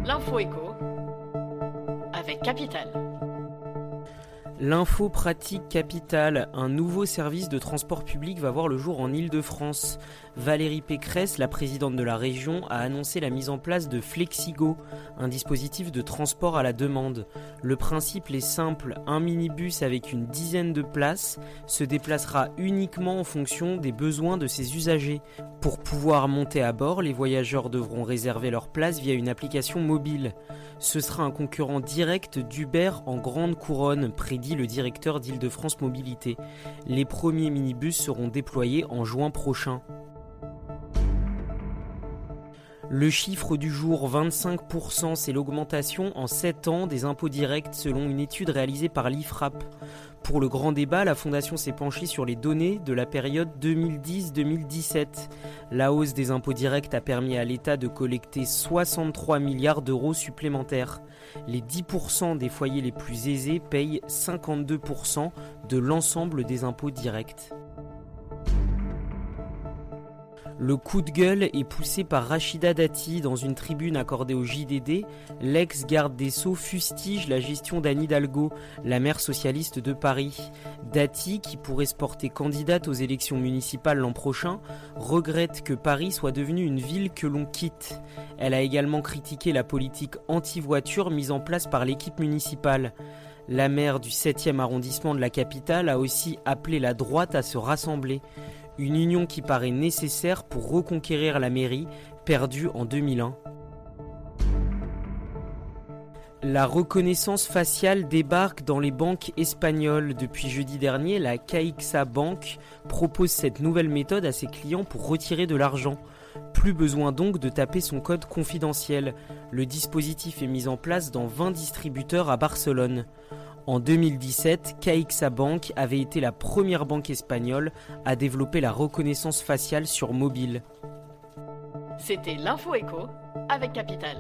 L'info éco avec Capital. L'info pratique Capital, un nouveau service de transport public va voir le jour en Île-de-France. Valérie Pécresse, la présidente de la région, a annoncé la mise en place de Flexigo, un dispositif de transport à la demande. Le principe est simple, un minibus avec une dizaine de places se déplacera uniquement en fonction des besoins de ses usagers. Pour pouvoir monter à bord, les voyageurs devront réserver leur place via une application mobile. Ce sera un concurrent direct d'Uber en grande couronne, prédit le directeur d'Île-de-France Mobilité. Les premiers minibus seront déployés en juin prochain. Le chiffre du jour, 25%, c'est l'augmentation en 7 ans des impôts directs selon une étude réalisée par l'IFRAP. Pour le grand débat, la Fondation s'est penchée sur les données de la période 2010-2017. La hausse des impôts directs a permis à l'État de collecter 63 milliards d'euros supplémentaires. Les 10% des foyers les plus aisés payent 52% de l'ensemble des impôts directs. Le coup de gueule est poussé par Rachida Dati dans une tribune accordée au JDD. L'ex-garde des Sceaux fustige la gestion d'Anne Hidalgo, la maire socialiste de Paris. Dati, qui pourrait se porter candidate aux élections municipales l'an prochain, regrette que Paris soit devenue une ville que l'on quitte. Elle a également critiqué la politique anti-voiture mise en place par l'équipe municipale. La maire du 7e arrondissement de la capitale a aussi appelé la droite à se rassembler. Une union qui paraît nécessaire pour reconquérir la mairie, perdue en 2001. La reconnaissance faciale débarque dans les banques espagnoles. Depuis jeudi dernier, la CaixaBank propose cette nouvelle méthode à ses clients pour retirer de l'argent. Plus besoin donc de taper son code confidentiel. Le dispositif est mis en place dans 20 distributeurs à Barcelone. En 2017, CaixaBank avait été la première banque espagnole à développer la reconnaissance faciale sur mobile. C'était l'info éco avec Capital.